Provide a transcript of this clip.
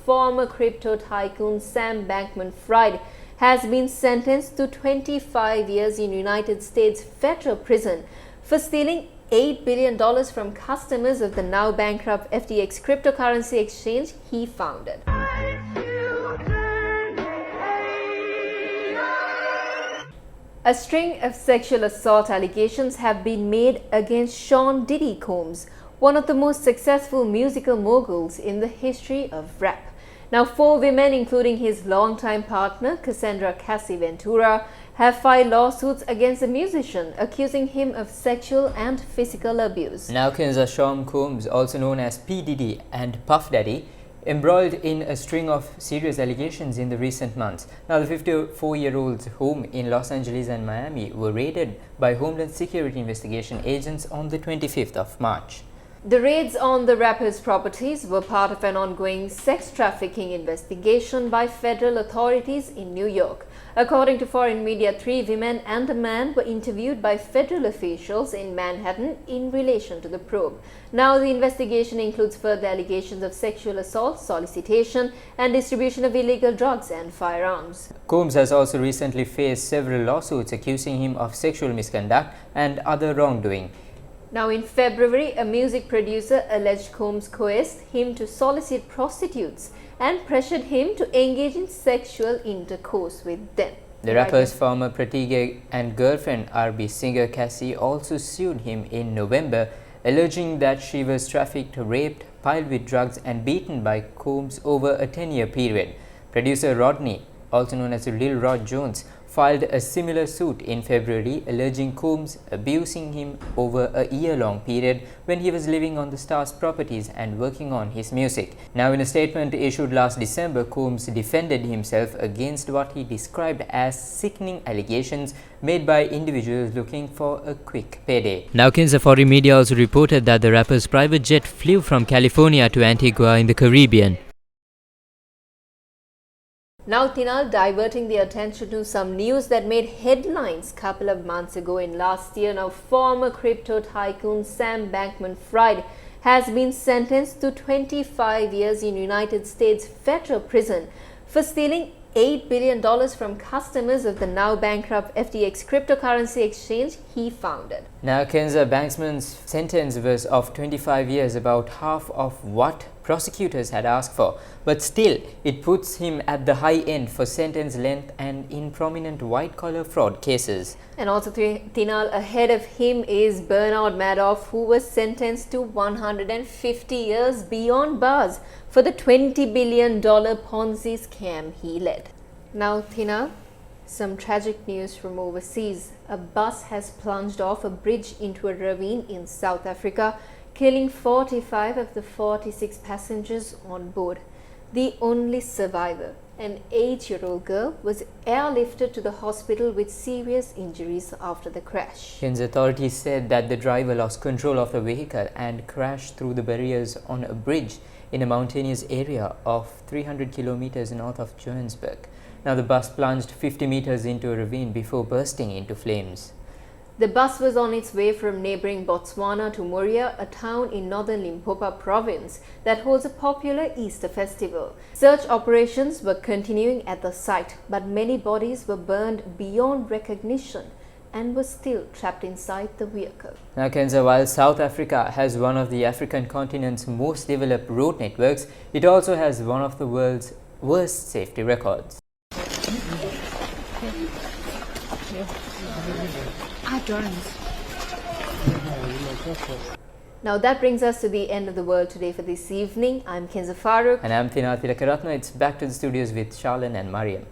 former crypto tycoon Sam Bankman-Fried has been sentenced to 25 years in United States federal prison for stealing $8 billion from customers of the now bankrupt FTX cryptocurrency exchange he founded. A string of sexual assault allegations have been made against Sean Diddy Combs, one of the most successful musical moguls in the history of rap. Now, 4 women, including his longtime partner Cassandra Cassie Ventura, have filed lawsuits against the musician, accusing him of sexual and physical abuse. Now, Sean Combs, also known as P. Diddy and Puff Daddy, embroiled in a string of serious allegations in the recent months. Now, the 54-year-old's home in Los Angeles and Miami were raided by Homeland Security investigation agents on the 25th of March. The raids on the rapper's properties were part of an ongoing sex trafficking investigation by federal authorities in New York. According to foreign media, 3 women and a man were interviewed by federal officials in Manhattan in relation to the probe. Now, the investigation includes further allegations of sexual assault, solicitation, and distribution of illegal drugs and firearms. Combs has also recently faced several lawsuits accusing him of sexual misconduct and other wrongdoing. Now, in February, a music producer alleged Combs coerced him to solicit prostitutes and pressured him to engage in sexual intercourse with them. The rapper's former protege and girlfriend, R&B singer Cassie, also sued him in November, alleging that she was trafficked, raped, piled with drugs and beaten by Combs over a 10-year period. Producer Rodney, also known as Lil Rod Jones, filed a similar suit in February, alleging Combs abusing him over a year-long period when he was living on the star's properties and working on his music. Now, in a statement issued last December, Combs defended himself against what he described as sickening allegations made by individuals looking for a quick payday. Now, foreign media also reported that the rapper's private jet flew from California to Antigua in the Caribbean. Now, Tinal, diverting the attention to some news that made headlines a couple of months ago in last year. Now, former crypto tycoon Sam Bankman-Fried has been sentenced to 25 years in United States federal prison for stealing $8 billion from customers of the now bankrupt FTX cryptocurrency exchange he founded. Now, Bankman's sentence was of 25 years, about half of what prosecutors had asked for, but still it puts him at the high end for sentence length and in prominent white-collar fraud cases. And also, Tinal, ahead of him is Bernard Madoff, who was sentenced to 150 years beyond bars for the $20 billion Ponzi scam he led. Now, Tinal, some tragic news from overseas. A bus has plunged off a bridge into a ravine in South Africa, killing 45 of the 46 passengers on board. The only survivor, an 8-year-old girl, was airlifted to the hospital with serious injuries after the crash. Authorities said that the driver lost control of the vehicle and crashed through the barriers on a bridge in a mountainous area of 300 kilometers north of Johannesburg. Now, the bus plunged 50 meters into a ravine before bursting into flames. The bus was on its way from neighboring Botswana to Moria, a town in northern Limpopo province that holds a popular Easter festival. Search operations were continuing at the site, but many bodies were burned beyond recognition and were still trapped inside the vehicle. Now, while South Africa has one of the African continent's most developed road networks, it also has one of the world's worst safety records. Now, that brings us to the end of the world today for this evening. I'm Kenza Farooq. And I'm Tinal Tilakaratna. It's back to the studios with Charlene and Mariam.